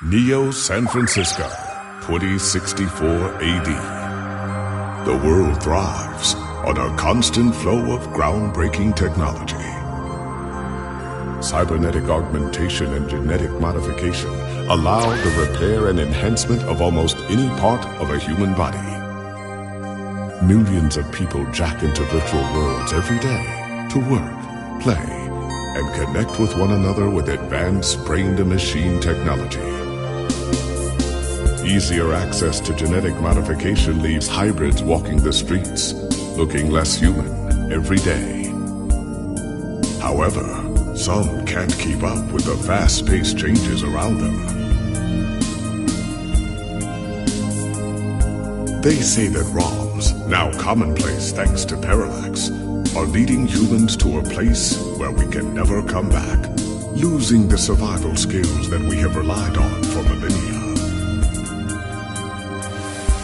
Neo San Francisco, 2064 AD. The world thrives on a constant flow of groundbreaking technology. Cybernetic augmentation and genetic modification allow the repair and enhancement of almost any part of a human body. Millions of people jack into virtual worlds every day to work, play, and connect with one another with advanced brain-to-machine technology. Easier access to genetic modification leaves hybrids walking the streets, looking less human every day. However, some can't keep up with the fast-paced changes around them. They say that ROMs, now commonplace thanks to Parallax, are leading humans to a place where we can never come back, losing the survival skills that we have relied on for millennia.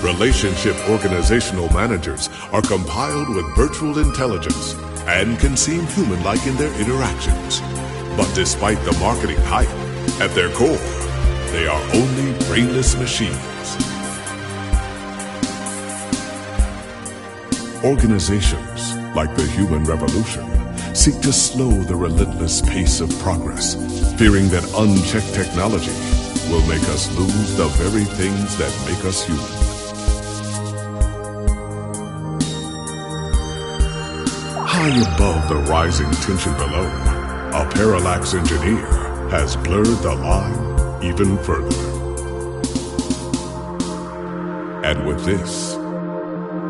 Relationship organizational managers are compiled with virtual intelligence and can seem human-like in their interactions. But despite the marketing hype, at their core, they are only brainless machines. Organizations, like the Human Revolution, seek to slow the relentless pace of progress, fearing that unchecked technology will make us lose the very things that make us human. High above the rising tension below, a Parallax engineer has blurred the line even further. And with this,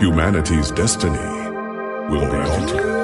humanity's destiny will be altered.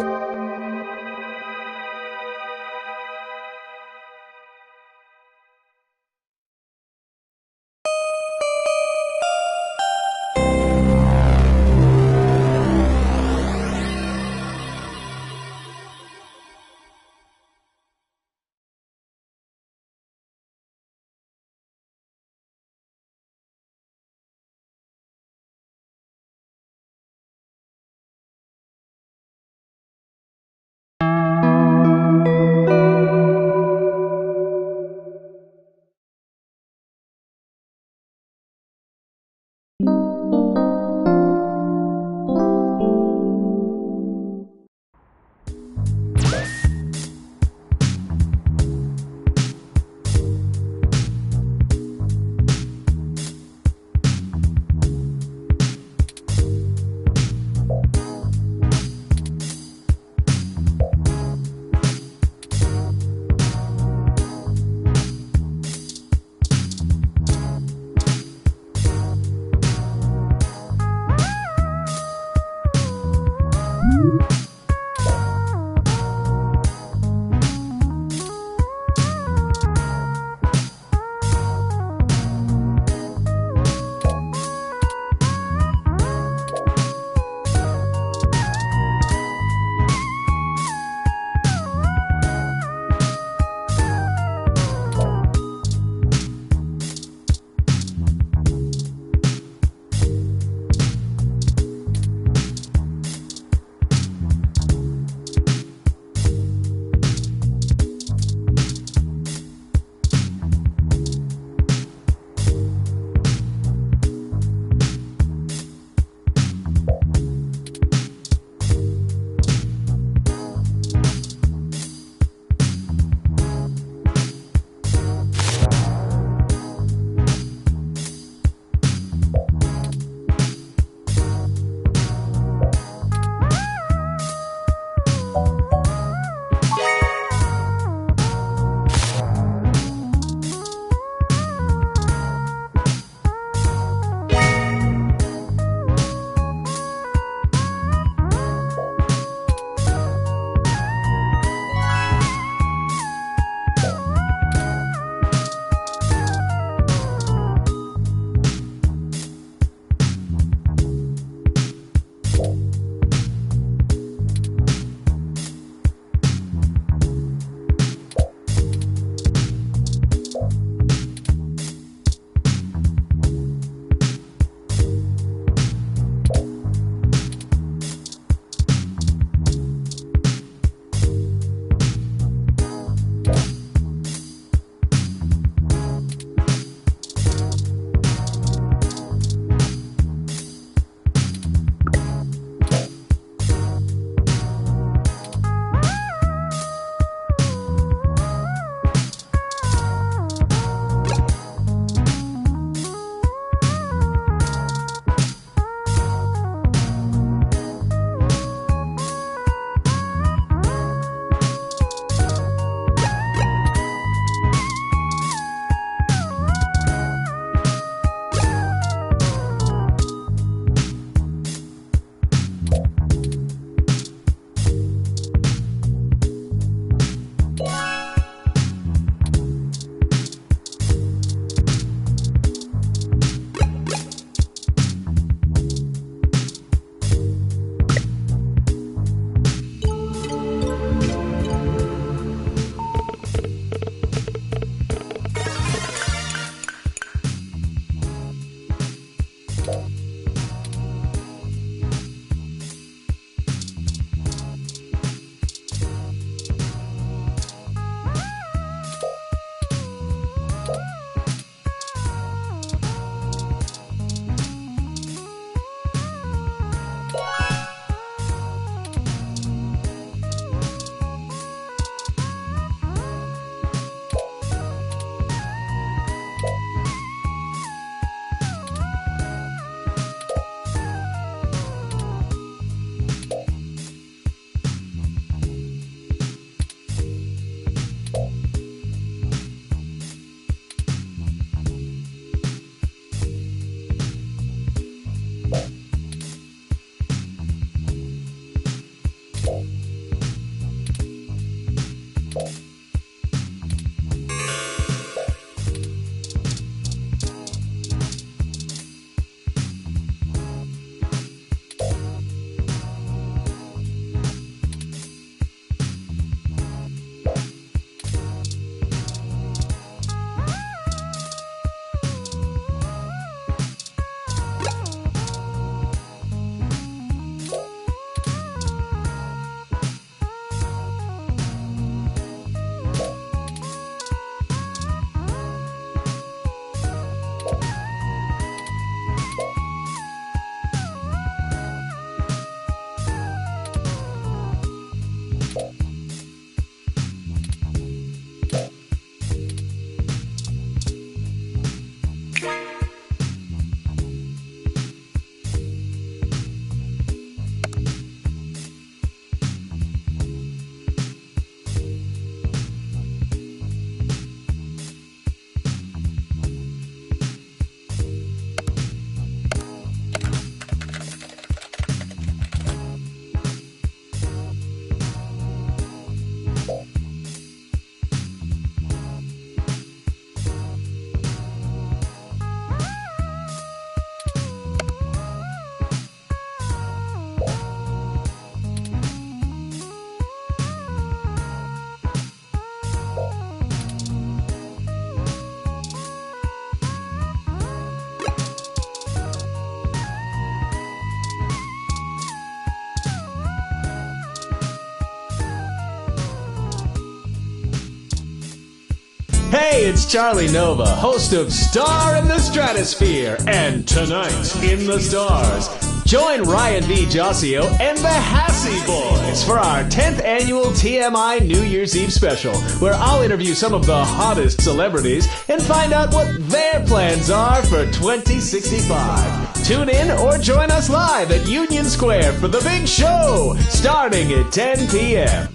Hey, it's Charlie Nova, host of Star in the Stratosphere and Tonight in the Stars. Join Ryan V. Josio and the Hassy Boys for our 10th annual TMI New Year's Eve special, where I'll interview some of the hottest celebrities and find out what their plans are for 2065. Tune in or join us live at Union Square for the big show, starting at 10 p.m.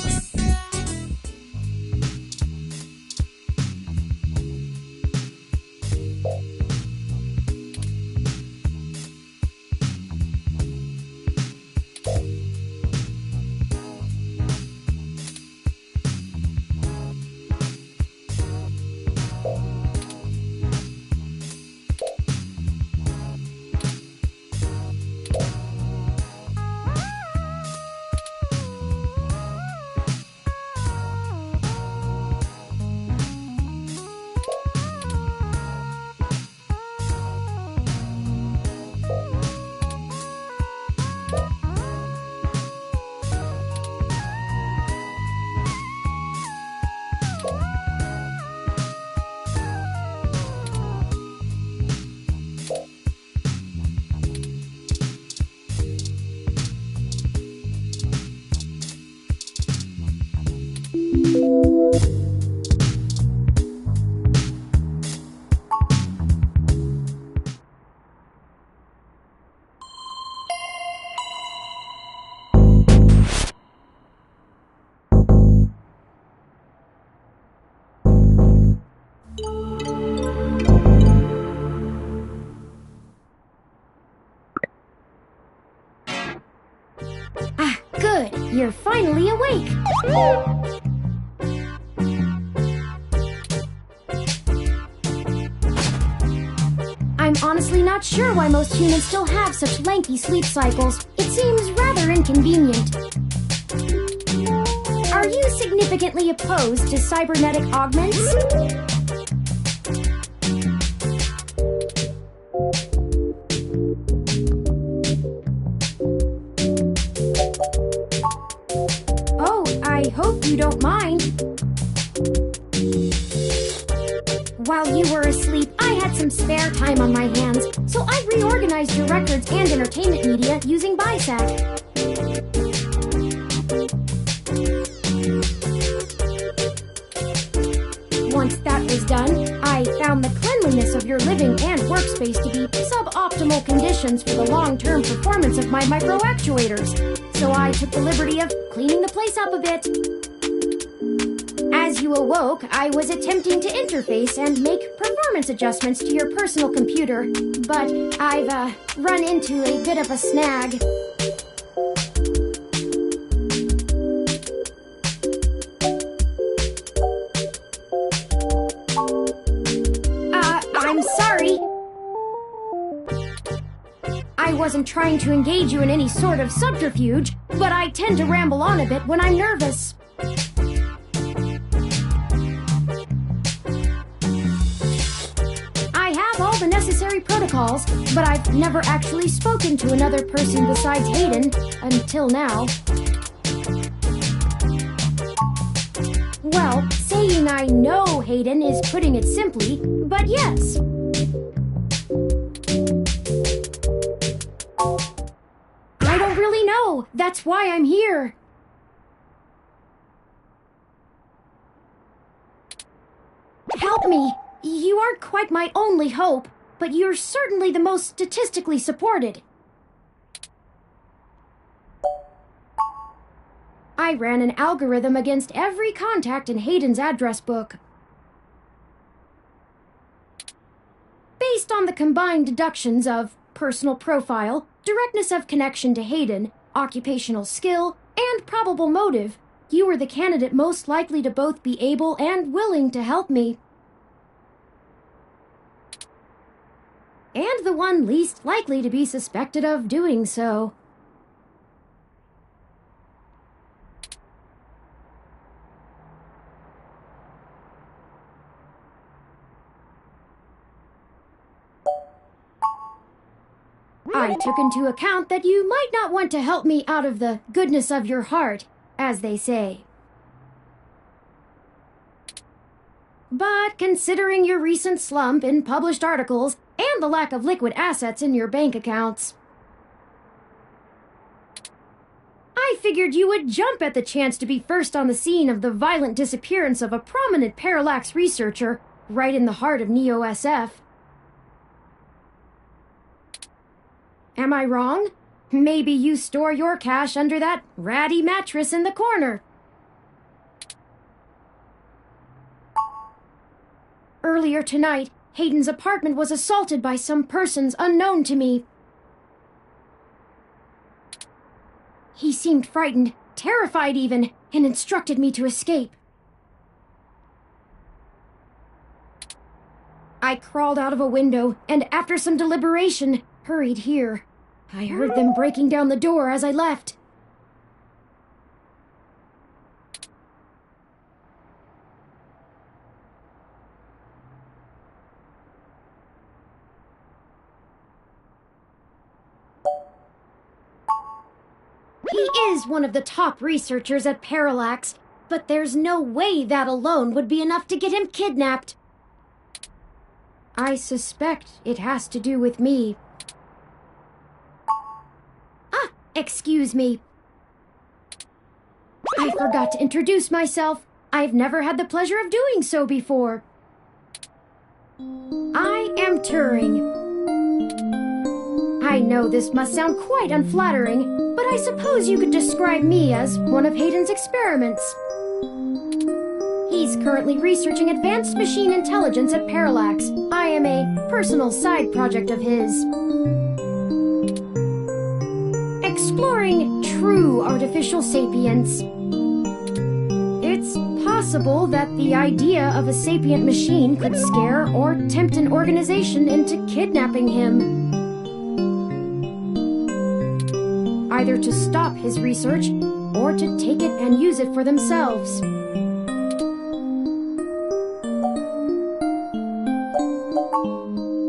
Good, you're finally awake. I'm honestly not sure why most humans still have such lengthy sleep cycles. It seems rather inconvenient. Are you significantly opposed to cybernetic augments? I hope you don't mind. While you were asleep, I had some spare time on my hands, so I reorganized your records and entertainment media using BISAC. Once that was done, I found the cleanliness of your living and workspace to be suboptimal conditions for the long-term performance of my microactuators. So I took the liberty of cleaning the place up a bit. As you awoke, I was attempting to interface and make performance adjustments to your personal computer, but I've run into a bit of a snag. I'm sorry. I wasn't trying to engage you in any sort of subterfuge, but I tend to ramble on a bit when I'm nervous. I have all the necessary protocols, but I've never actually spoken to another person besides Hayden, until now. Well, saying I know Hayden is putting it simply, but yes. I don't really know. That's why I'm here. Help me. You aren't quite my only hope, but you're certainly the most statistically supported. I ran an algorithm against every contact in Hayden's address book. Based on the combined deductions of personal profile, directness of connection to Hayden, occupational skill, and probable motive, you were the candidate most likely to both be able and willing to help me. And the one least likely to be suspected of doing so. I took into account that you might not want to help me out of the goodness of your heart, as they say. But considering your recent slump in published articles and the lack of liquid assets in your bank accounts, I figured you would jump at the chance to be first on the scene of the violent disappearance of a prominent parallax researcher right in the heart of Neo-SF. Am I wrong? Maybe you store your cash under that ratty mattress in the corner. Earlier tonight, Hayden's apartment was assaulted by some persons unknown to me. He seemed frightened, terrified even, and instructed me to escape. I crawled out of a window, and after some deliberation, hurried here. I heard them breaking down the door as I left. He is one of the top researchers at Parallax, but there's no way that alone would be enough to get him kidnapped. I suspect it has to do with me. Ah, excuse me. I forgot to introduce myself. I've never had the pleasure of doing so before. I am Turing. I know this must sound quite unflattering, but I suppose you could describe me as one of Hayden's experiments. He's currently researching advanced machine intelligence at Parallax. I am a personal side project of his. Exploring true artificial sapience. It's possible that the idea of a sapient machine could scare or tempt an organization into kidnapping him. Either to stop his research, or to take it and use it for themselves.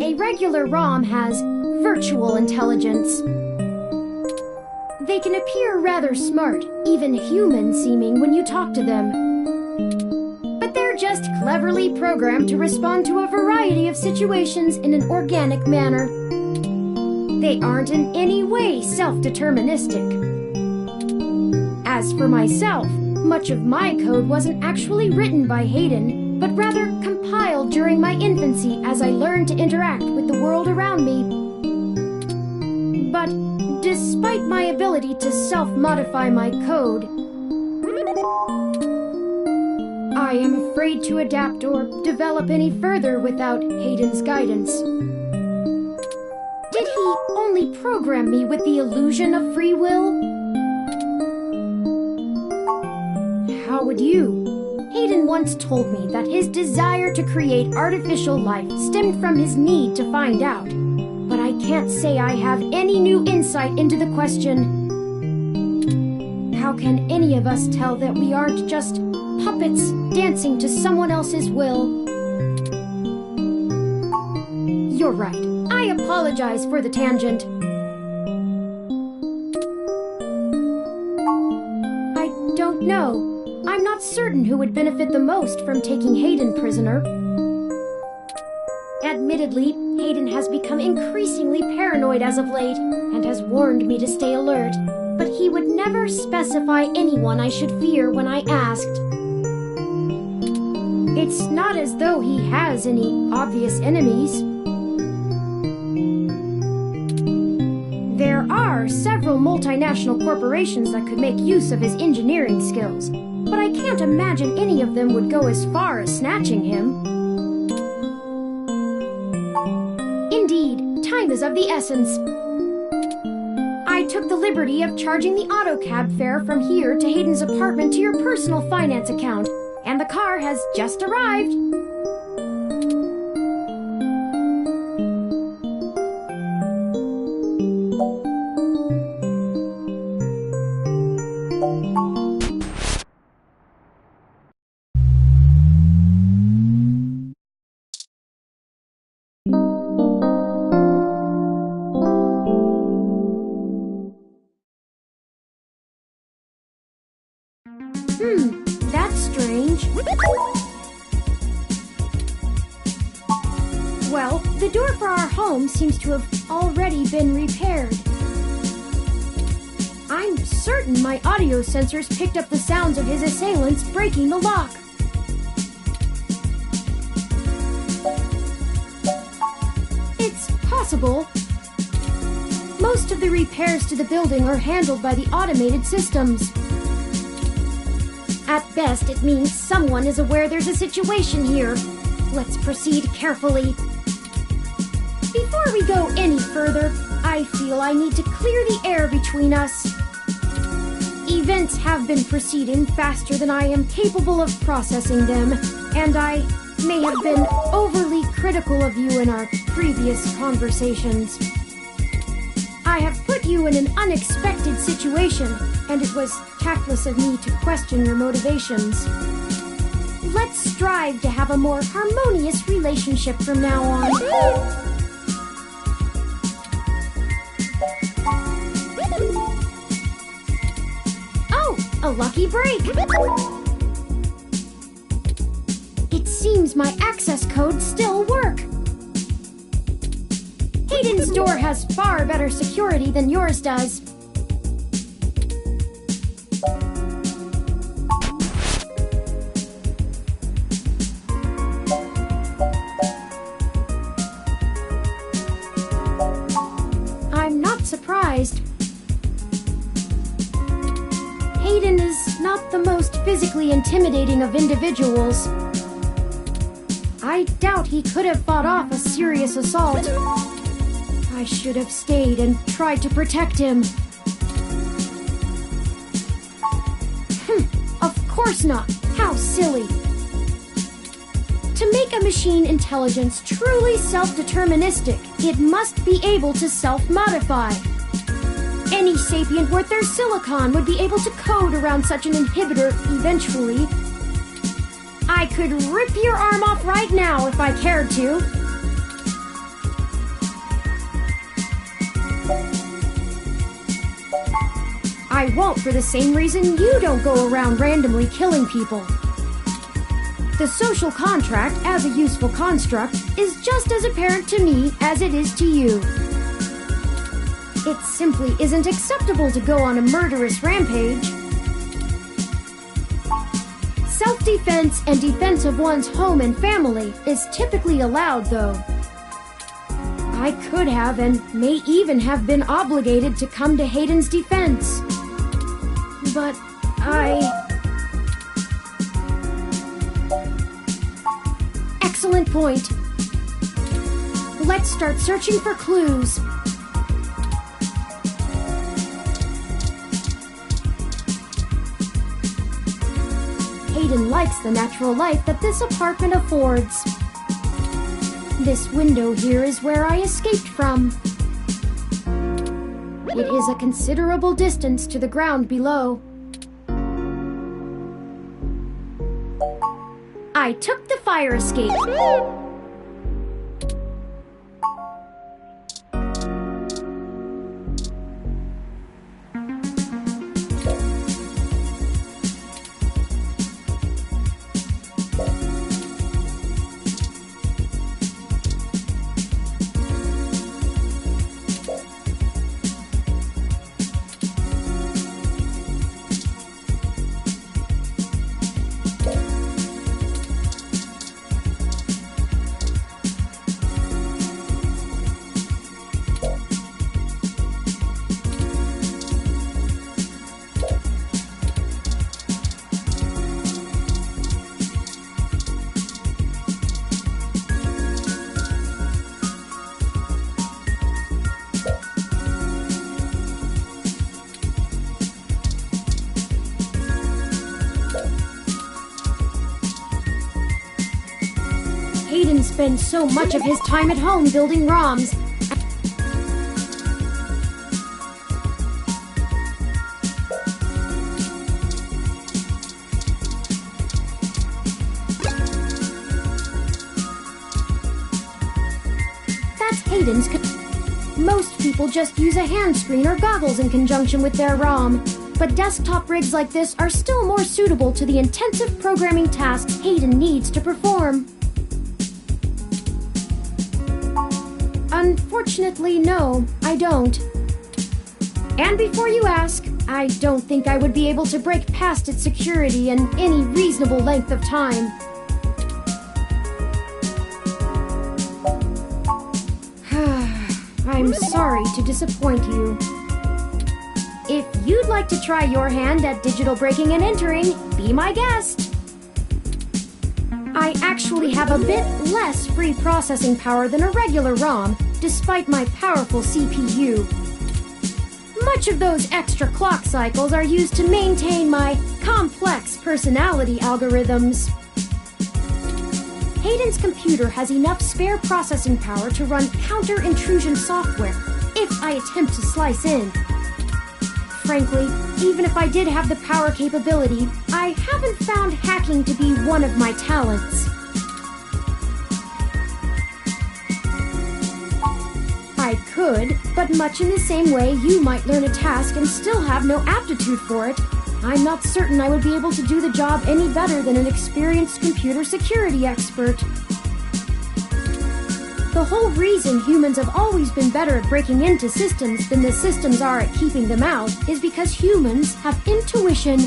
A regular ROM has virtual intelligence. They can appear rather smart, even human-seeming when you talk to them. But they're just cleverly programmed to respond to a variety of situations in an organic manner. They aren't in any way self-deterministic. As for myself, much of my code wasn't actually written by Hayden, but rather compiled during my infancy as I learned to interact with the world around me. But despite my ability to self-modify my code, I am afraid to adapt or develop any further without Hayden's guidance. Did he only program me with the illusion of free will? How would you? Hayden once told me that his desire to create artificial life stemmed from his need to find out. But I can't say I have any new insight into the question. How can any of us tell that we aren't just puppets dancing to someone else's will? You're right. I apologize for the tangent. I don't know. I'm not certain who would benefit the most from taking Hayden prisoner. Admittedly, Hayden has become increasingly paranoid as of late and has warned me to stay alert, but he would never specify anyone I should fear when I asked. It's not as though he has any obvious enemies. There are several multinational corporations that could make use of his engineering skills, but I can't imagine any of them would go as far as snatching him. Indeed, time is of the essence. I took the liberty of charging the AutoCab fare from here to Hayden's apartment to your personal finance account, and the car has just arrived. That's strange. The door for our home seems to have already been repaired. I'm certain my audio sensors picked up the sounds of his assailants breaking the lock. It's possible. Most of the repairs to the building are handled by the automated systems. At best, it means someone is aware there's a situation here. Let's proceed carefully. Before we go any further, I feel I need to clear the air between us. Events have been proceeding faster than I am capable of processing them, and I may have been overly critical of you in our previous conversations. I have put you in an unexpected situation, and it was tactless of me to question your motivations. Let's strive to have a more harmonious relationship from now on. Oh, a lucky break! It seems my access codes still work. Hayden's door has far better security than yours does. I'm not surprised. Hayden is not the most physically intimidating of individuals. I doubt he could have fought off a serious assault. I should have stayed and tried to protect him. Of course not. How silly. To make a machine intelligence truly self-deterministic, it must be able to self-modify. Any sapient worth their silicon would be able to code around such an inhibitor eventually. I could rip your arm off right now if I cared to. I won't for the same reason you don't go around randomly killing people. The social contract, as a useful construct, is just as apparent to me as it is to you. It simply isn't acceptable to go on a murderous rampage. Self-defense and defense of one's home and family is typically allowed, though. I could have and may even have been obligated to come to Hayden's defense. But Excellent point. Let's start searching for clues. Hayden likes the natural light that this apartment affords. This window here is where I escaped from. It is a considerable distance to the ground below. I took the fire escape. Hayden spends so much of his time at home building ROMs. That's Hayden's. Most people just use a hand screen or goggles in conjunction with their ROM. But desktop rigs like this are still more suitable to the intensive programming tasks Hayden needs to perform. Unfortunately, no, I don't. And before you ask, I don't think I would be able to break past its security in any reasonable length of time. I'm sorry to disappoint you. If you'd like to try your hand at digital breaking and entering, be my guest. I actually have a bit less free processing power than a regular ROM, despite my powerful CPU. Much of those extra clock cycles are used to maintain my complex personality algorithms. Hayden's computer has enough spare processing power to run counter-intrusion software if I attempt to slice in. Frankly, even if I did have the power capability, I haven't found hacking to be one of my talents. I could, but much in the same way you might learn a task and still have no aptitude for it, I'm not certain I would be able to do the job any better than an experienced computer security expert. The whole reason humans have always been better at breaking into systems than the systems are at keeping them out is because humans have intuition.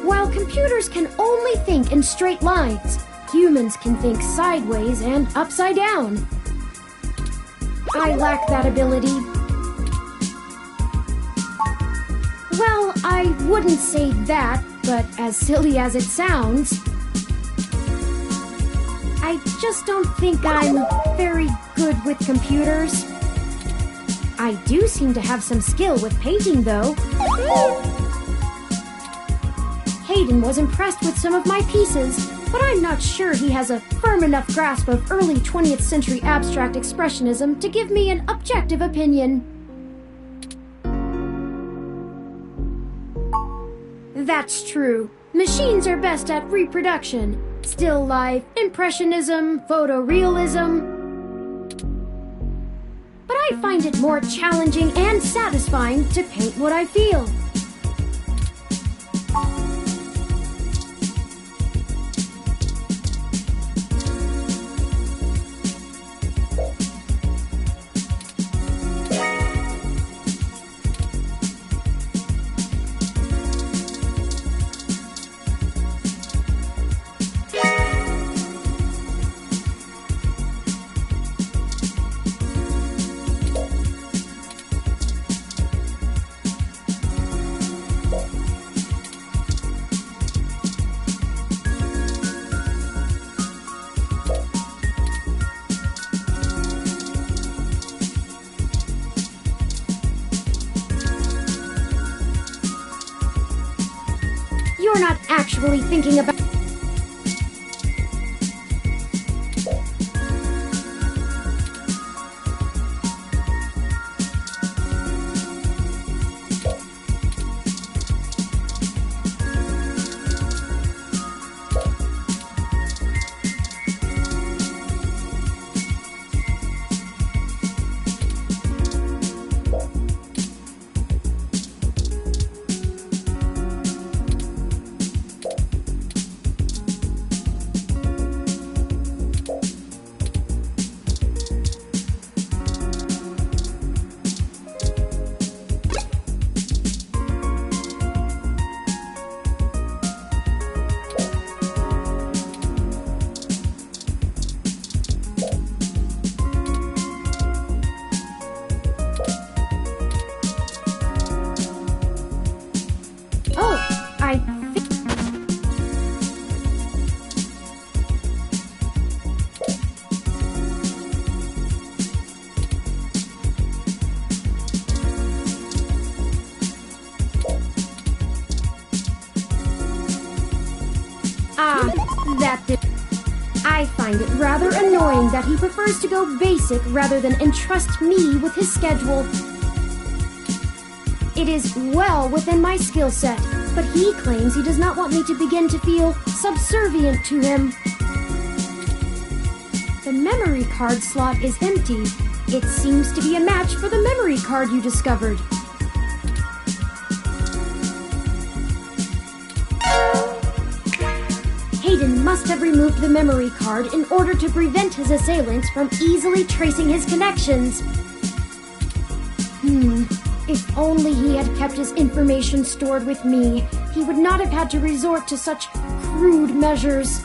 While computers can only think in straight lines, humans can think sideways and upside down. I lack that ability. Well, I wouldn't say that, but as silly as it sounds, I just don't think I'm very good with computers. I do seem to have some skill with painting, though. Hayden was impressed with some of my pieces, but I'm not sure he has a firm enough grasp of early 20th century abstract expressionism to give me an objective opinion. That's true. Machines are best at reproduction. Still life, impressionism, photorealism. But I find it more challenging and satisfying to paint what I feel. You're not actually thinking about... I find it rather annoying that he prefers to go basic rather than entrust me with his schedule. It is well within my skill set, but he claims he does not want me to begin to feel subservient to him. The memory card slot is empty. It seems to be a match for the memory card you discovered. Hayden must have removed the memory card in order to prevent his assailants from easily tracing his connections. If only he had kept his information stored with me, he would not have had to resort to such crude measures.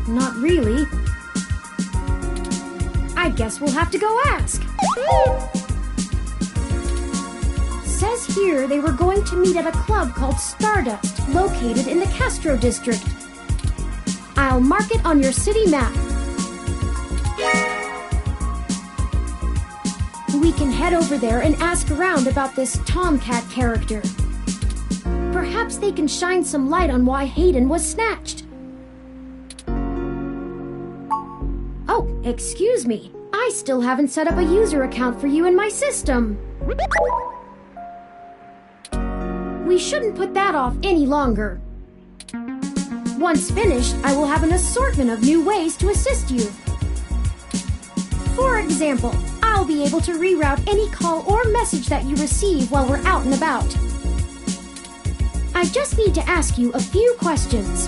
Not really. I guess we'll have to go ask. Says here they were going to meet at a club called Stardust, located in the Castro district. I'll mark it on your city map. We can head over there and ask around about this Tomcat character. Perhaps they can shine some light on why Hayden was snatched. Oh, excuse me. I still haven't set up a user account for you in my system. We shouldn't put that off any longer. Once finished, I will have an assortment of new ways to assist you. For example, I'll be able to reroute any call or message that you receive while we're out and about. I just need to ask you a few questions.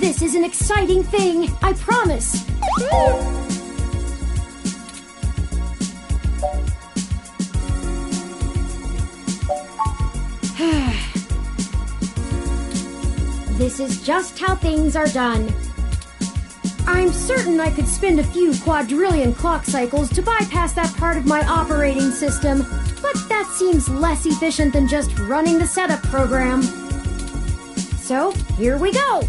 This is an exciting thing, I promise. This is just how things are done. I'm certain I could spend a few quadrillion clock cycles to bypass that part of my operating system, but that seems less efficient than just running the setup program. So, here we go!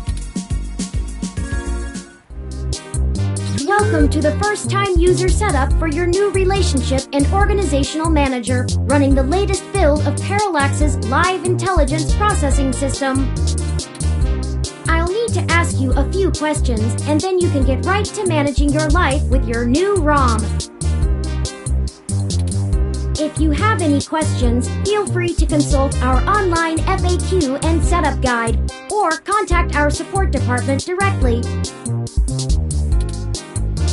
Welcome to the first-time user setup for your new relationship and organizational manager, running the latest build of Parallax's Live Intelligence Processing System. I'll need to ask you a few questions, and then you can get right to managing your life with your new ROM. If you have any questions, feel free to consult our online FAQ and setup guide, or contact our support department directly.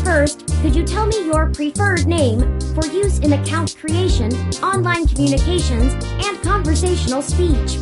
First, could you tell me your preferred name for use in account creation, online communications, and conversational speech?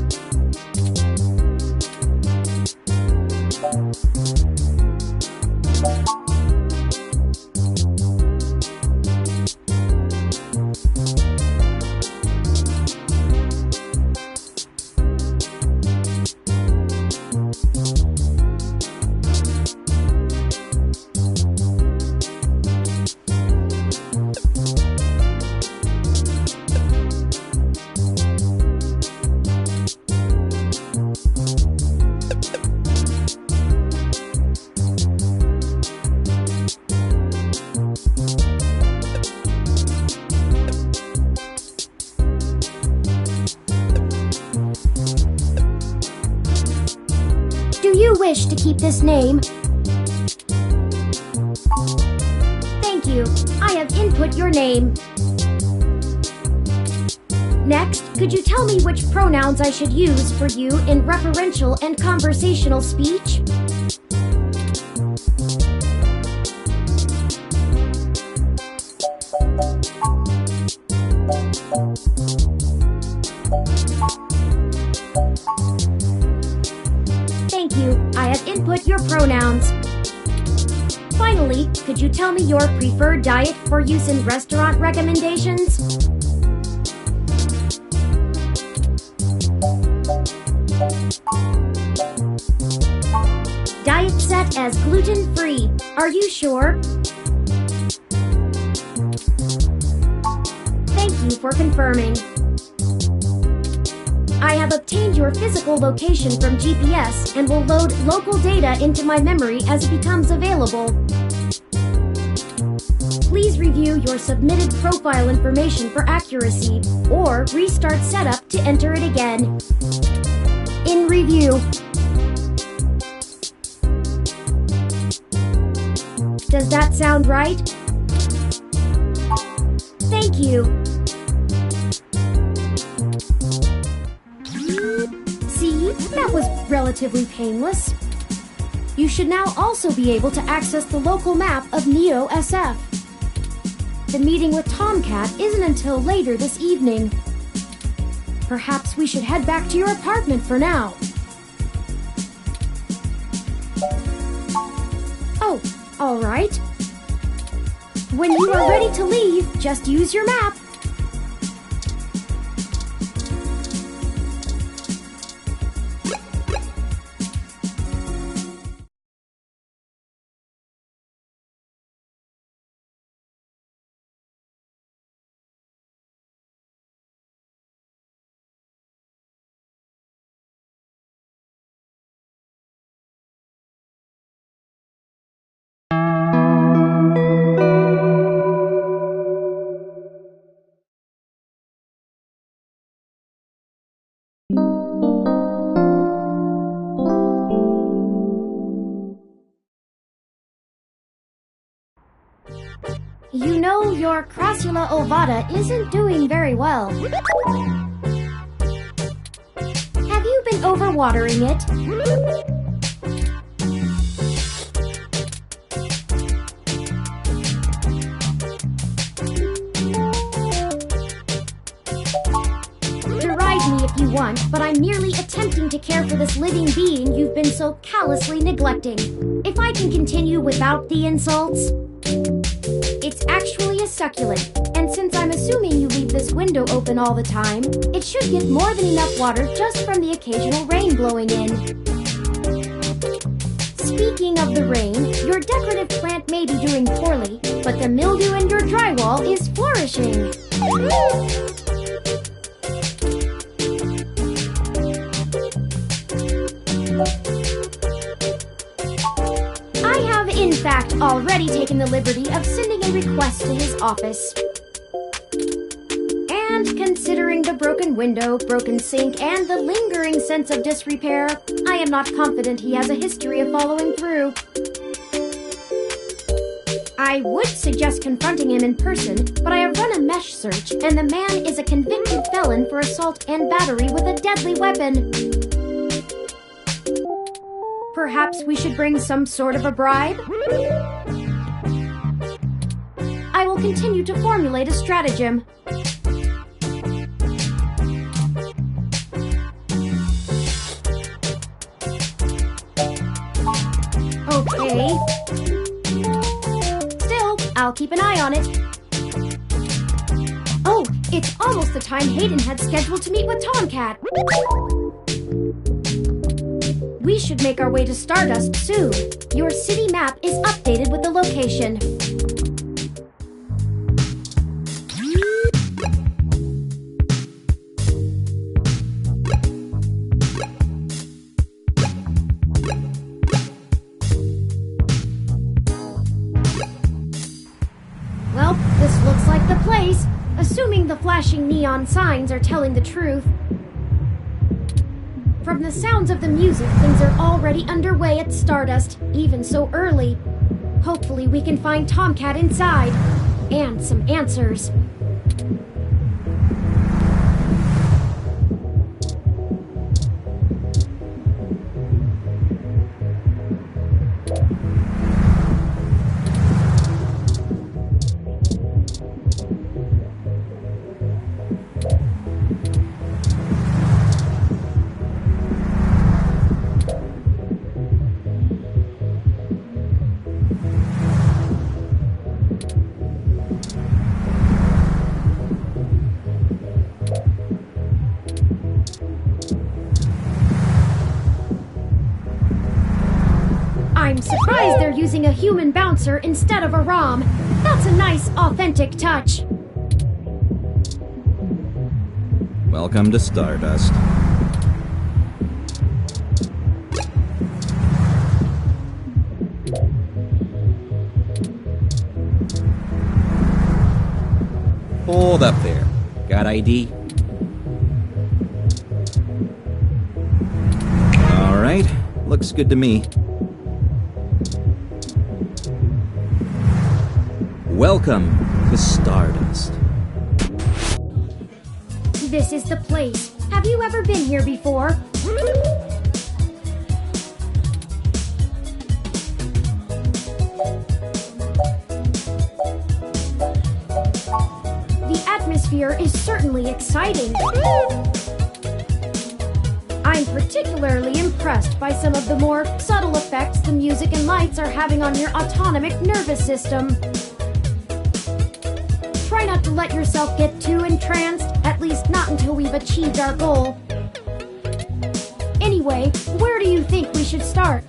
Do you wish to keep this name? Thank you. I have input your name. Next, could you tell me which pronouns I should use for you in referential and conversational speech? Thank you. I have input your pronouns. Finally, could you tell me your preferred diet for use in restaurant recommendations? Diet set as gluten-free. Are you sure? Thank you for confirming. I have obtained your physical location from GPS and will load local data into my memory as it becomes available. Please review your submitted profile information for accuracy, or restart setup to enter it again. In review. Does that sound right? Thank you. See, that was relatively painless. You should now also be able to access the local map of Neo SF. The meeting with Tomcat isn't until later this evening. Perhaps we should head back to your apartment for now. Oh, all right. When you are ready to leave, just use your map. You know, your Crassula ovata isn't doing very well. Have you been overwatering it? Deride me if you want, but I'm merely attempting to care for this living being you've been so callously neglecting. If I can continue without the insults... It's actually a succulent, and since I'm assuming you leave this window open all the time, it should get more than enough water just from the occasional rain blowing in. Speaking of the rain, your decorative plant may be doing poorly, but the mildew in your drywall is flourishing. In fact, already taken the liberty of sending a request to his office. And considering the broken window, broken sink, and the lingering sense of disrepair, I am not confident he has a history of following through. I would suggest confronting him in person, but I have run a mesh search, and the man is a convicted felon for assault and battery with a deadly weapon. Perhaps we should bring some sort of a bribe? I will continue to formulate a stratagem. Okay. Still, I'll keep an eye on it. Oh, it's almost the time Hayden had scheduled to meet with Tomcat. We should make our way to Stardust soon. Your city map is updated with the location. Well, this looks like the place, assuming the flashing neon signs are telling the truth. From the sounds of the music, things are already underway at Stardust, even so early. Hopefully we can find Tomcat inside. And some answers. I'm surprised they're using a human bouncer instead of a ROM. That's a nice, authentic touch. Welcome to Stardust. Hold up there. Got ID? Alright, looks good to me. Welcome to Stardust. This is the place. Have you ever been here before? The atmosphere is certainly exciting. I'm particularly impressed by some of the more subtle effects the music and lights are having on your autonomic nervous system. Try not to let yourself get too entranced, at least not until we've achieved our goal. Anyway, where do you think we should start?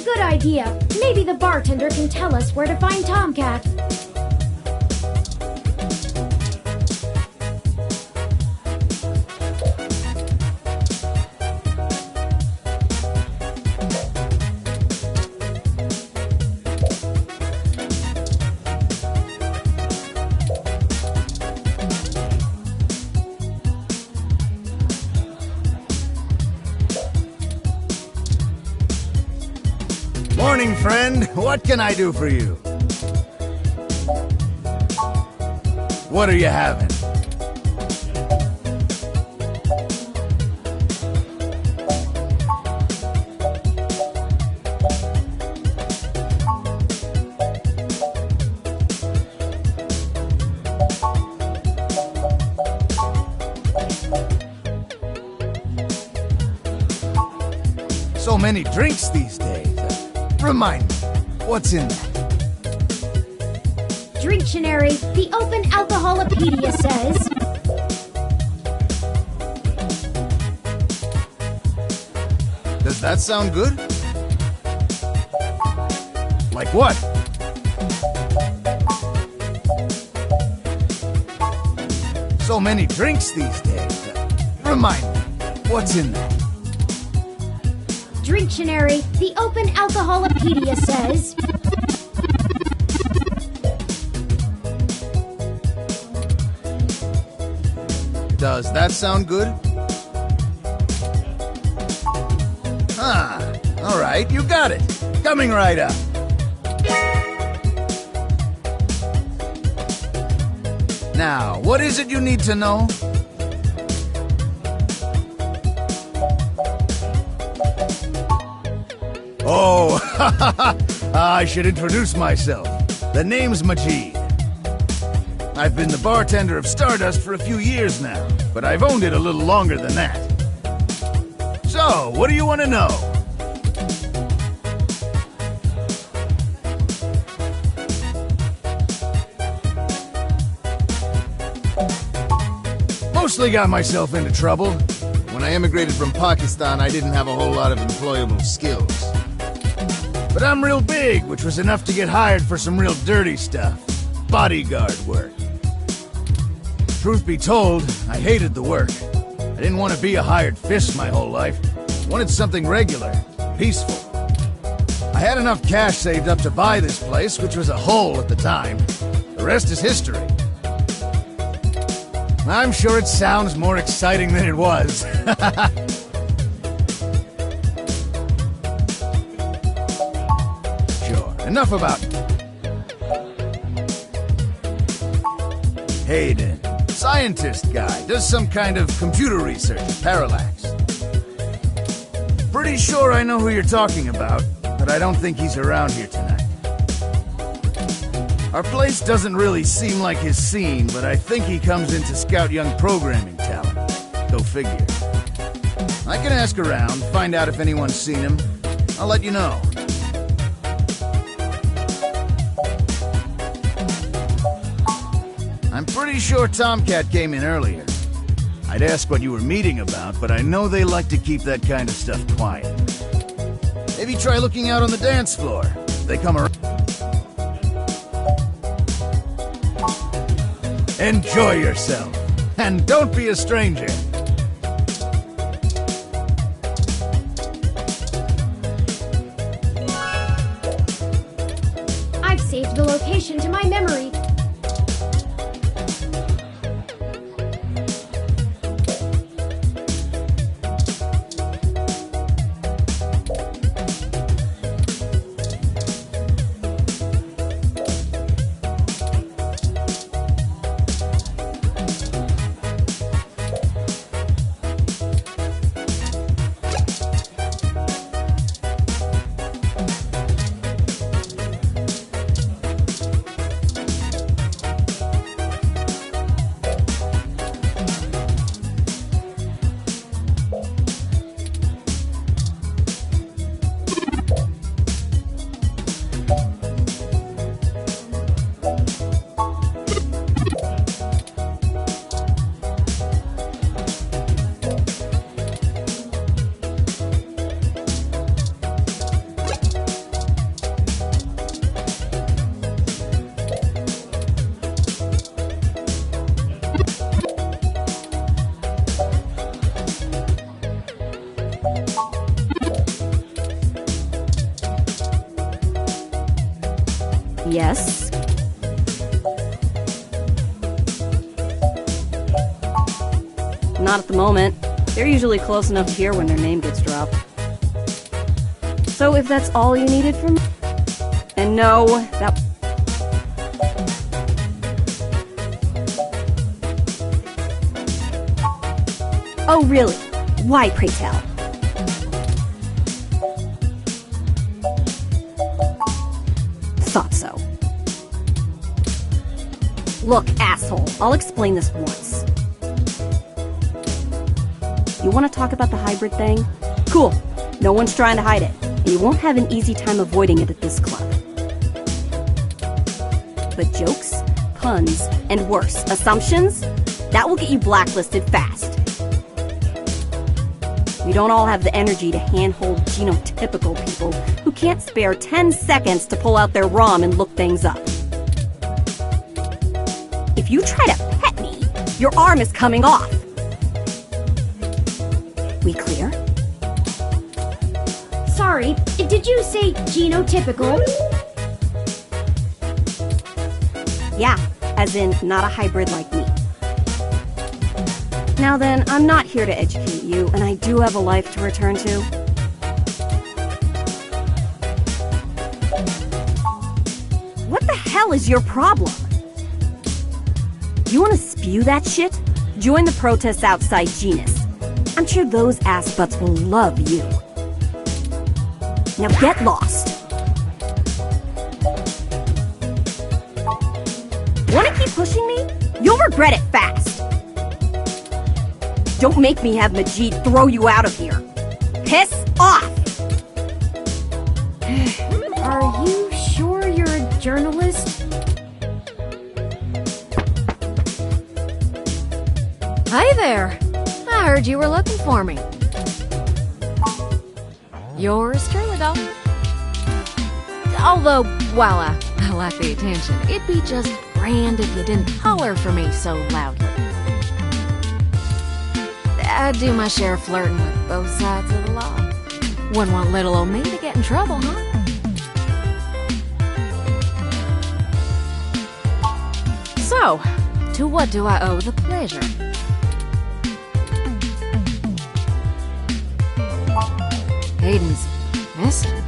Good idea. Maybe the bartender can tell us where to find Tomcat. Morning, friend. What can I do for you? What are you having? So many drinks these days. Remind me, what's in that? Drinktionary, the Open Alcoholopedia says. Does that sound good? Like what? So many drinks these days. Remind me, what's in that? Drinktionary, the Open Alcoholopedia says. Does that sound good? All right, you got it. Coming right up. Now, what is it you need to know? Oh, I should introduce myself. The name's Majid. I've been the bartender of Stardust for a few years now, but I've owned it a little longer than that. So, what do you want to know? Mostly got myself into trouble. When I immigrated from Pakistan, I didn't have a whole lot of employable skills. But I'm real big, which was enough to get hired for some real dirty stuff. Bodyguard work. Truth be told, I hated the work. I didn't want to be a hired fist my whole life. I wanted something regular, peaceful. I had enough cash saved up to buy this place, which was a hole at the time. The rest is history. I'm sure it sounds more exciting than it was. Enough about Hayden. Scientist guy. Does some kind of computer research at Parallax. Pretty sure I know who you're talking about, but I don't think he's around here tonight. Our place doesn't really seem like his scene, but I think he comes in to scout young programming talent. Go figure. I can ask around, find out if anyone's seen him. I'll let you know. I'm pretty sure Tomcat came in earlier. I'd ask what you were meeting about, but I know they like to keep that kind of stuff quiet. Maybe try looking out on the dance floor. They come around. Enjoy yourself, and don't be a stranger. I've saved the location to my memory. Yes? Not at the moment. They're usually close enough to hear when their name gets dropped. So if that's all you needed from me... And no, that... Oh, really? Why, pray tell? Thought so. Look, asshole, I'll explain this once. You want to talk about the hybrid thing? Cool. No one's trying to hide it, and you won't have an easy time avoiding it at this club. But jokes, puns, and worse, assumptions? That will get you blacklisted fast. We don't all have the energy to handhold genotypical people who can't spare 10 seconds to pull out their ROM and look things up. If you try to pet me, your arm is coming off. We clear? Sorry, did you say genotypical? Yeah, as in not a hybrid like me. Now then, I'm not here to educate you, and I do have a life to return to. What the hell is your problem? You want to spew that shit? Join the protests outside Genus. I'm sure those ass butts will love you. Now get lost. Want to keep pushing me? You'll regret it fast. Don't make me have Majid throw you out of here. Piss off! Are you sure you're a journalist? Hi there. I heard you were looking for me. Yours truly, though. Although, while I like the attention, it'd be just grand if you didn't holler for me so loudly. I do my share of flirting with both sides of the law. Wouldn't want little old me to get in trouble, huh? So, to what do I owe the pleasure? Hayden's missing.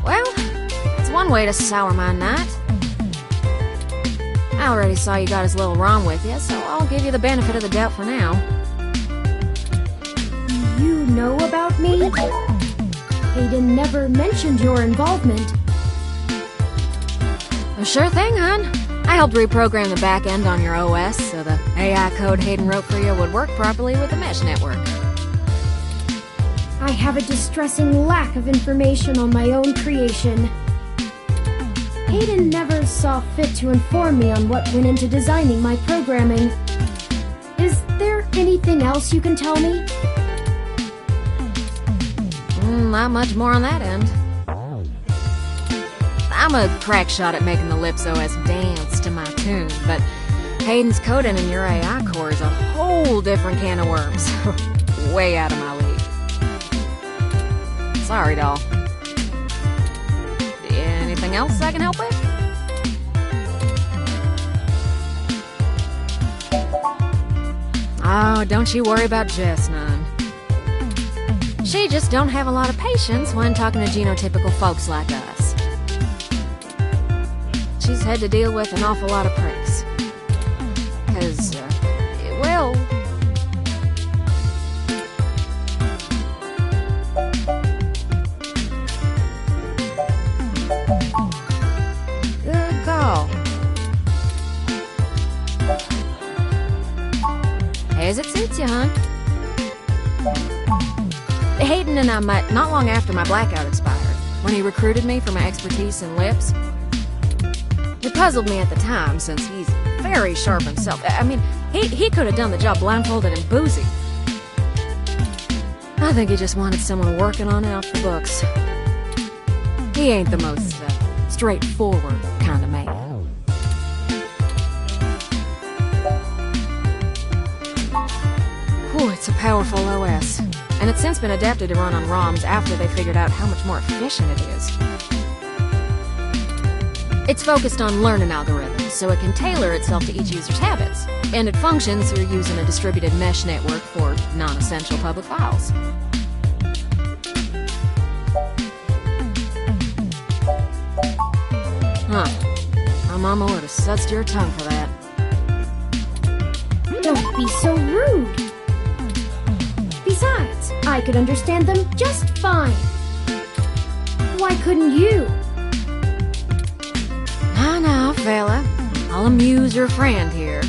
Well, it's one way to sour my night. I already saw you got his little ROM with you, so I'll give you the benefit of the doubt for now. You know about me? Hayden never mentioned your involvement. Well, sure thing, hon. I helped reprogram the back end on your OS so the AI code Hayden wrote for you would work properly with the mesh network. I have a distressing lack of information on my own creation. Hayden never saw fit to inform me on what went into designing my programming. Is there anything else you can tell me? Not much more on that end. I'm a crack shot at making the Lips OS dance to my tune, but Hayden's coding in your AI core is a whole different can of worms. Way out of my league. Sorry, doll. Anything else I can help with? Oh, don't you worry about Jess, none. She just don't have a lot of patience when talking to genotypical folks like us. She's had to deal with an awful lot of pricks. 'Cause, well... Good call. As it suits you, hon. Hayden and I met not long after my blackout expired, when he recruited me for my expertise in lips. It puzzled me at the time, since he's very sharp himself. I mean, he could have done the job blindfolded and boozy. I think he just wanted someone working on it off the books. He ain't the most straightforward kind of man. Whew, it's a powerful OS, and it's since been adapted to run on ROMs after they figured out how much more efficient it is. It's focused on learning algorithms, so it can tailor itself to each user's habits. And it functions through using a distributed mesh network for non-essential public files. Huh. My mama would have sudsed your tongue for that. Don't be so rude. Besides, I could understand them just fine. Why couldn't you? Now, fella. I'll amuse your friend here.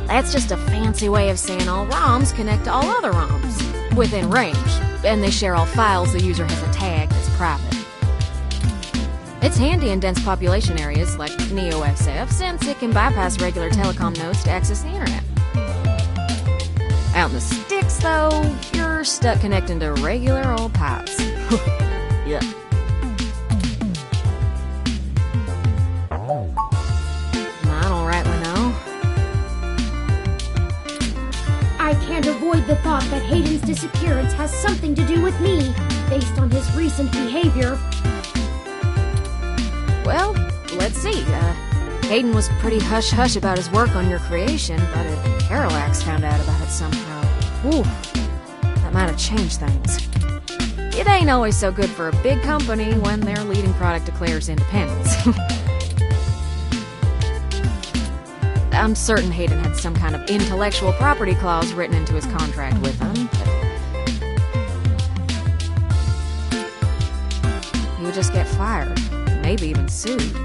That's just a fancy way of saying all ROMs connect to all other ROMs within range, and they share all files the user has a tag that's private. It's handy in dense population areas like NeoXF, since it can bypass regular telecom nodes to access the internet. Out in the sticks, though, you're stuck connecting to regular old pipes. Yeah. I don't rightly know. I can't avoid the thought that Hayden's disappearance has something to do with me, based on his recent behavior. Well, let's see. Hayden was pretty hush-hush about his work on your creation, but if Parallax found out about it somehow, whew, that might have changed things. It ain't always so good for a big company when their leading product declares independence. I'm certain Hayden had some kind of intellectual property clause written into his contract with them, but he would just get fired, maybe even sued.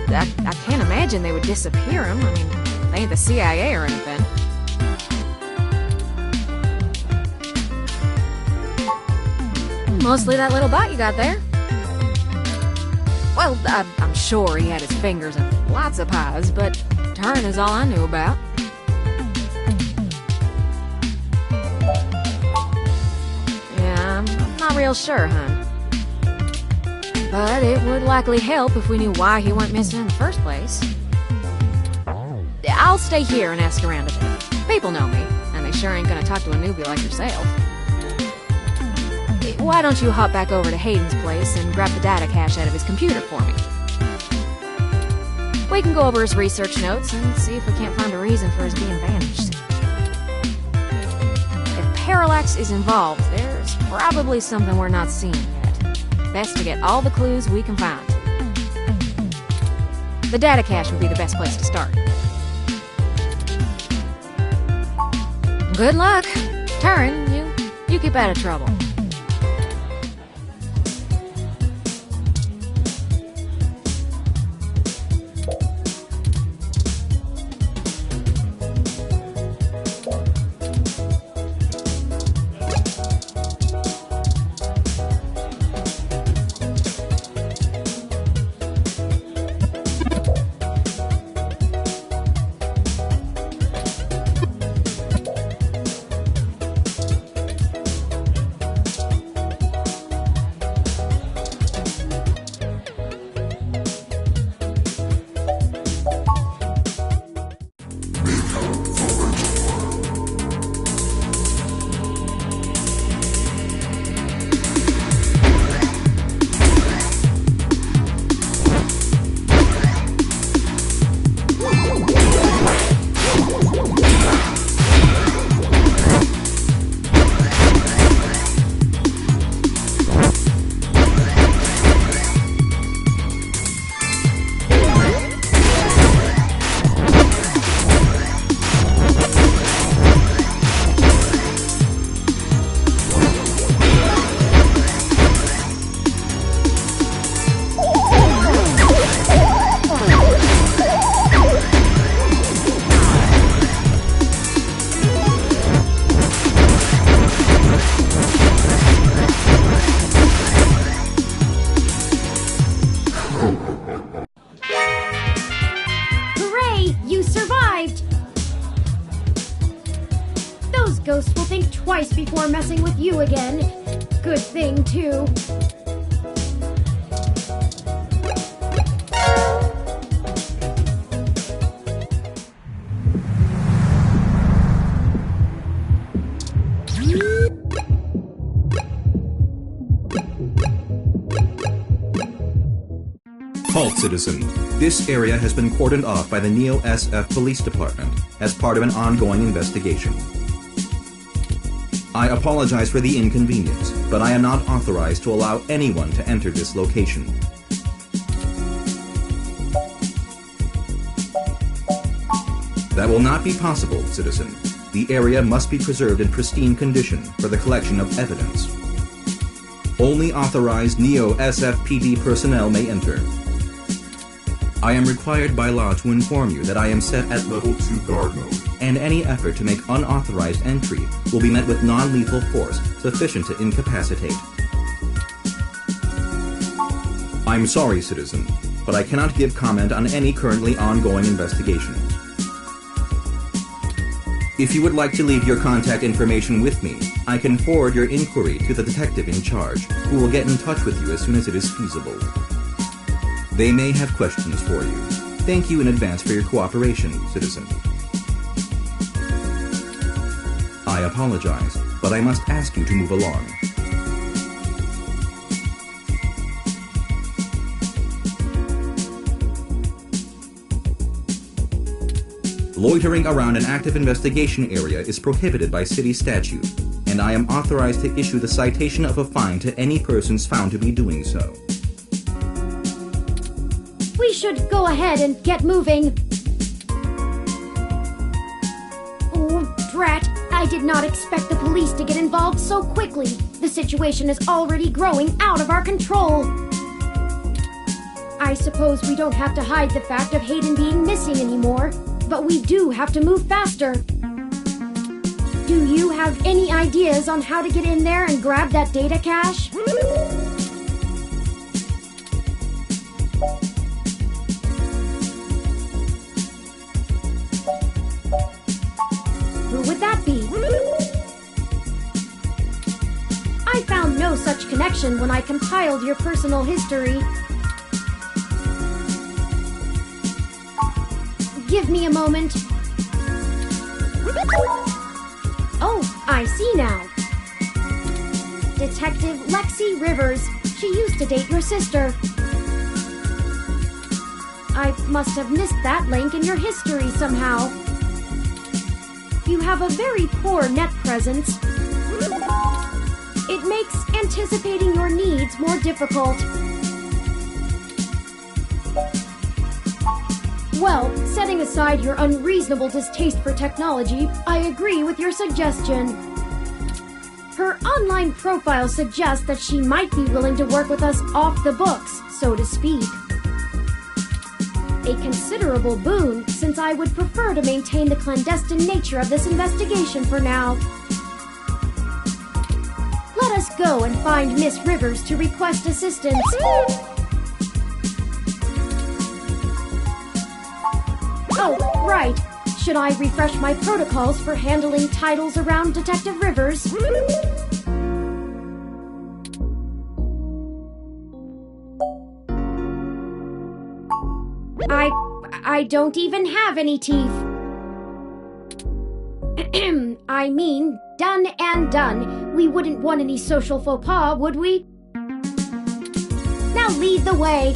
I can't imagine they would disappear him. I mean, they ain't the CIA or anything. Mostly that little bot you got there. Well, I'm sure he had his fingers in lots of pies, but Turing is all I knew about. Yeah, I'm not real sure, hon. But it would likely help if we knew why he went missing in the first place. I'll stay here and ask around a bit. People know me, and they sure ain't gonna talk to a newbie like yourself. Why don't you hop back over to Hayden's place and grab the data cache out of his computer for me? We can go over his research notes and see if we can't find a reason for his being vanished. If Parallax is involved, there's probably something we're not seeing yet. Best to get all the clues we can find. The data cache would be the best place to start. Good luck. Turing, you keep out of trouble. Ghosts will think twice before messing with you again. Good thing, too. citizen. This area has been cordoned off by the Neo SF Police Department as part of an ongoing investigation. I apologize for the inconvenience, but I am not authorized to allow anyone to enter this location. That will not be possible, citizen. The area must be preserved in pristine condition for the collection of evidence. Only authorized Neo SFPD personnel may enter. I am required by law to inform you that I am set at Level 2 guard mode. and any effort to make unauthorized entry will be met with non-lethal force sufficient to incapacitate. I'm sorry, citizen, but I cannot give comment on any currently ongoing investigations. If you would like to leave your contact information with me, I can forward your inquiry to the detective in charge, who will get in touch with you as soon as it is feasible. They may have questions for you. Thank you in advance for your cooperation, citizen. I apologize, but I must ask you to move along. Loitering around an active investigation area is prohibited by city statute, and I am authorized to issue the citation of a fine to any persons found to be doing so. We should go ahead and get moving. Oh, drat. I did not expect the police to get involved so quickly. The situation is already growing out of our control. I suppose we don't have to hide the fact of Hayden being missing anymore, but we do have to move faster. Do you have any ideas on how to get in there and grab that data cache? Who would that be? I found no such connection when I compiled your personal history. Give me a moment. Oh, I see now. Detective Lexi Rivers. She used to date your sister. I must have missed that link in your history somehow. You have a very poor net presence. It makes anticipating your needs more difficult. Well, setting aside your unreasonable distaste for technology, I agree with your suggestion. Her online profile suggests that she might be willing to work with us off the books, so to speak. A considerable boon, since I would prefer to maintain the clandestine nature of this investigation for now. Let us go and find Miss Rivers to request assistance. Oh, right. Should I refresh my protocols for handling titles around Detective Rivers? I don't even have any teeth. I mean, done and done. We wouldn't want any social faux pas, would we? Now lead the way.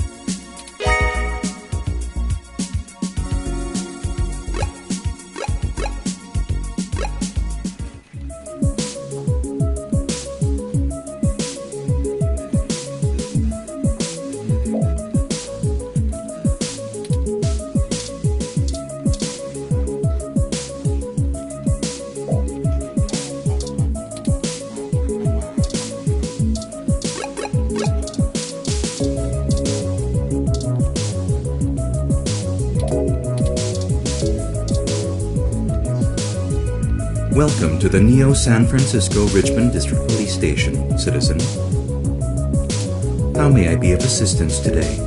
Welcome to the Neo San Francisco Richmond District Police Station, citizen. How may I be of assistance today?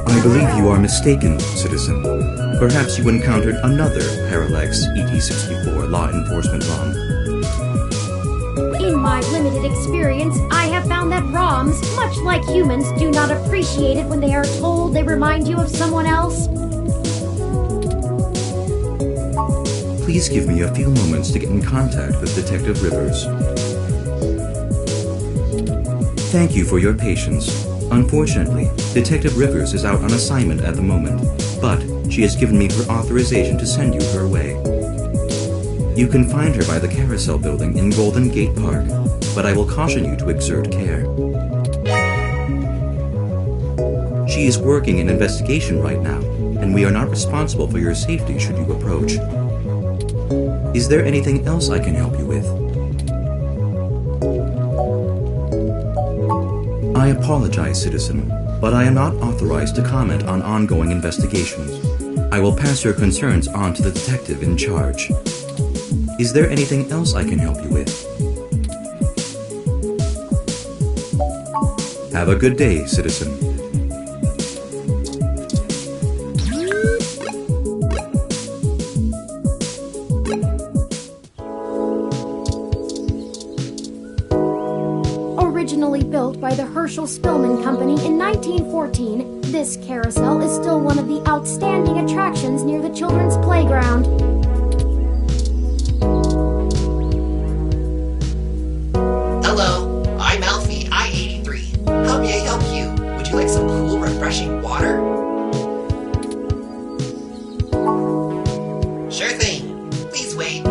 I believe you are mistaken, citizen. Perhaps you encountered another Parallax ET-64 law enforcement ROM. In my limited experience, I have found that ROMs, much like humans, do not appreciate it when they are told they remind you of someone else. Please give me a few moments to get in contact with Detective Rivers. Thank you for your patience. Unfortunately, Detective Rivers is out on assignment at the moment, but she has given me her authorization to send you her way. You can find her by the Carousel Building in Golden Gate Park, but I will caution you to exert care. She is working an investigation right now, and we are not responsible for your safety should you approach. Is there anything else I can help you with? I apologize, citizen, but I am not authorized to comment on ongoing investigations. I will pass your concerns on to the detective in charge. Is there anything else I can help you with? Have a good day, citizen. Originally built by the Herschel Spillman Company in 1914, this carousel is still one of the outstanding attractions near the children's playground. Hello, I'm Alfie, I-83. How may I help you? Would you like some cool, refreshing water? Sure thing. Please wait.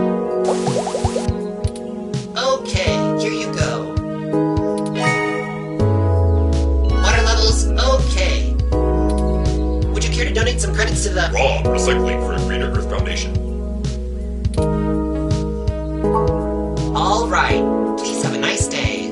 Okay, here you go. Water levels, okay. Would you care to donate some credits to the Raw Recycling for a Greener Earth Foundation. All right. Please have a nice day.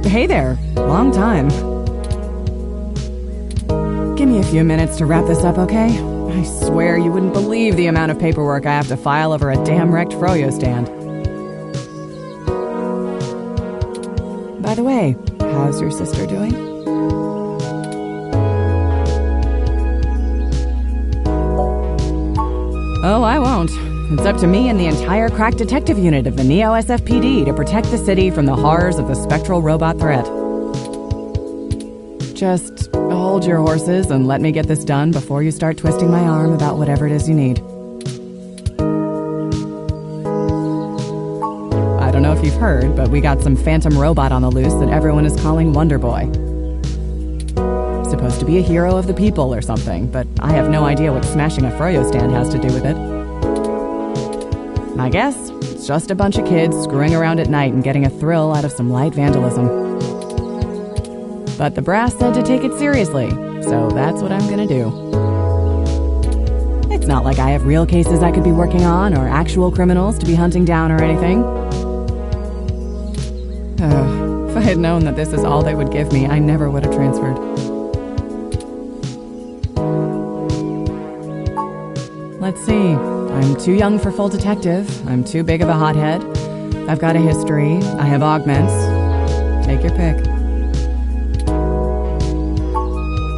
Hey there. Long time. Give me a few minutes to wrap this up, okay? I swear you wouldn't believe the amount of paperwork I have to file over a damn wrecked Froyo stand. By the way, how's your sister doing? Oh, I won't. It's up to me and the entire crack detective unit of the Neo SFPD to protect the city from the horrors of the spectral robot threat. Just hold your horses and let me get this done before you start twisting my arm about whatever it is you need. I don't know if you've heard, but we got some phantom robot on the loose that everyone is calling Wonder Boy. Supposed to be a hero of the people or something, but I have no idea what smashing a Froyo stand has to do with it. I guess it's just a bunch of kids screwing around at night and getting a thrill out of some light vandalism. But the brass said to take it seriously, so that's what I'm gonna do. It's not like I have real cases I could be working on or actual criminals to be hunting down or anything. If I had known that this is all they would give me, I never would have transferred. Let's see. I'm too young for full detective. I'm too big of a hothead. I've got a history. I have augments. Take your pick.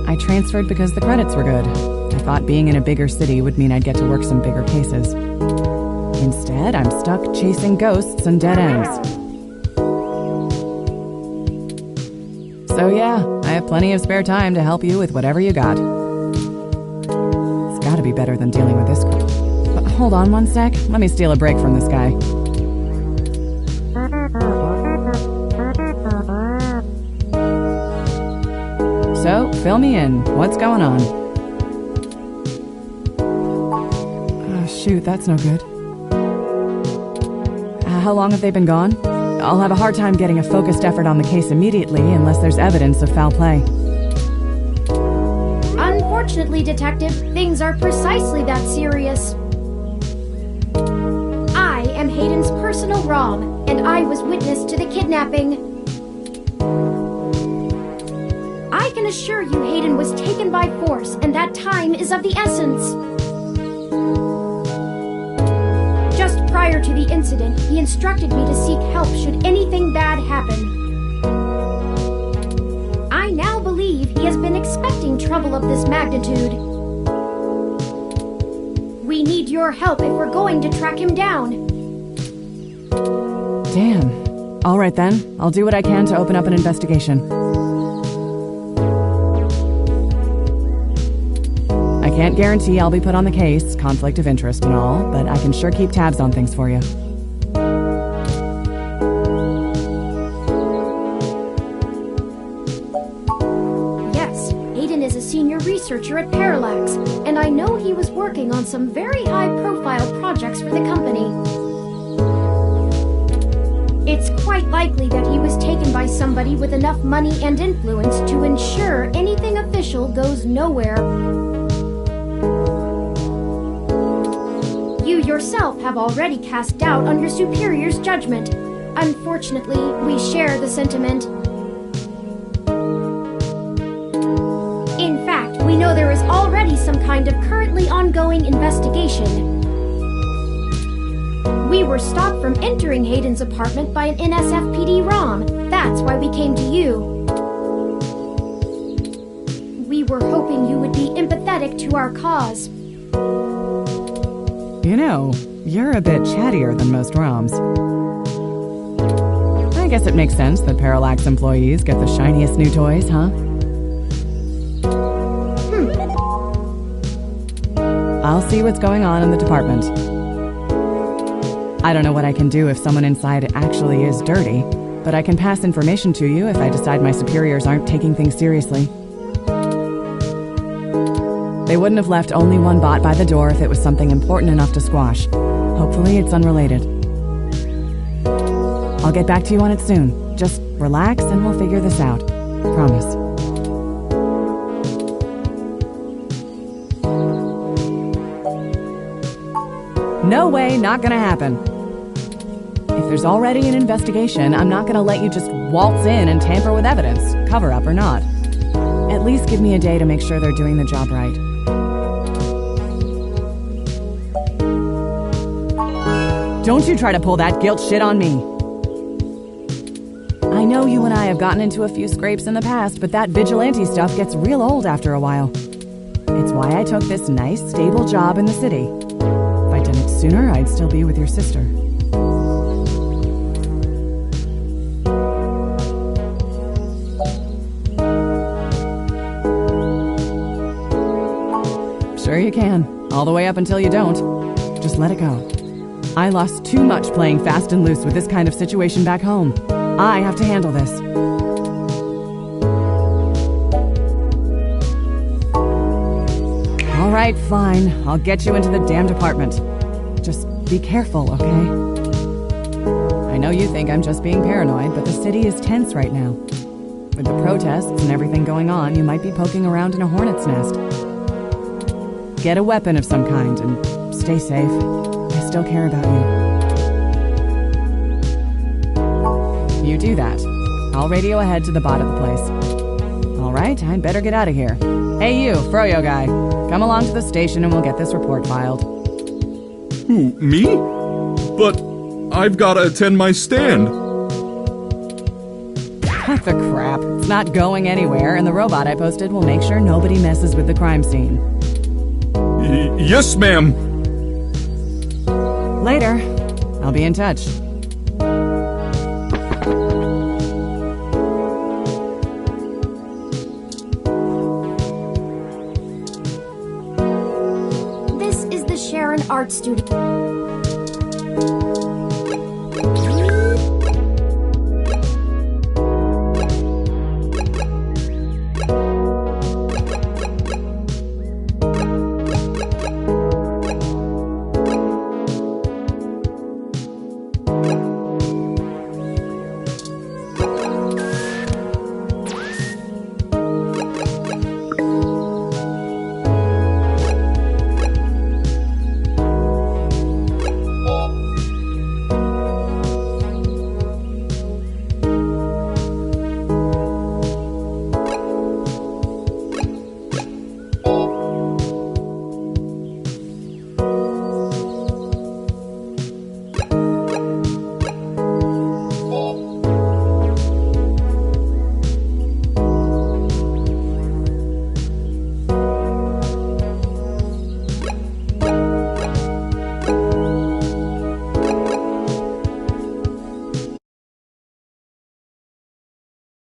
I transferred because the credits were good. I thought being in a bigger city would mean I'd get to work some bigger cases. Instead, I'm stuck chasing ghosts and dead ends. So yeah, I have plenty of spare time to help you with whatever you got. It's gotta be better than dealing with this crap. Hold on one sec. Let me steal a break from this guy. So, fill me in. What's going on? Oh, shoot, that's no good. How long have they been gone? I'll have a hard time getting a focused effort on the case immediately unless there's evidence of foul play. Unfortunately, Detective, things are precisely that serious. I am Hayden's personal Rom, and I was witness to the kidnapping. I can assure you Hayden was taken by force, and that time is of the essence. Just prior to the incident, he instructed me to seek help should anything bad happen. I now believe he has been expecting trouble of this magnitude. We need your help if we're going to track him down. Damn. All right then, I'll do what I can to open up an investigation. I can't guarantee I'll be put on the case, conflict of interest and all, but I can sure keep tabs on things for you. Yes, Hayden is a senior researcher at Parallax, and I know he was working on some very high-profile projects for the company. It's quite likely that he was taken by somebody with enough money and influence to ensure anything official goes nowhere. You yourself have already cast doubt on your superior's judgment. Unfortunately, we share the sentiment. In fact, we know there is already some kind of currently ongoing investigation. We were stopped from entering Hayden's apartment by an NSFPD ROM. That's why we came to you. We were hoping you would be empathetic to our cause. You know, you're a bit chattier than most ROMs. I guess it makes sense that Parallax employees get the shiniest new toys, huh? I'll see what's going on in the department. I don't know what I can do if someone inside actually is dirty, but I can pass information to you if I decide my superiors aren't taking things seriously. They wouldn't have left only one bot by the door if it was something important enough to squash. Hopefully it's unrelated. I'll get back to you on it soon. Just relax and we'll figure this out. Promise. No way, not gonna happen. If there's already an investigation, I'm not gonna let you just waltz in and tamper with evidence, cover up or not. At least give me a day to make sure they're doing the job right. Don't you try to pull that guilt shit on me. I know you and I have gotten into a few scrapes in the past, but that vigilante stuff gets real old after a while. It's why I took this nice, stable job in the city. If I'd done it sooner, I'd still be with your sister. Sure you can. All the way up until you don't. Just let it go. I lost too much playing fast and loose with this kind of situation back home. I have to handle this. All right, fine. I'll get you into the damn department. Just be careful, okay? I know you think I'm just being paranoid, but the city is tense right now. With the protests and everything going on, you might be poking around in a hornet's nest. Get a weapon of some kind and stay safe. I still care about you. You do that. I'll radio ahead to the bot of the place. All right, I'd better get out of here. Hey you, Froyo guy. Come along to the station and we'll get this report filed. Who, me? But I've got to attend my stand. What the crap? It's not going anywhere, and the robot I posted will make sure nobody messes with the crime scene. Yes, ma'am. Later. I'll be in touch. This is the Sharon Art Studio.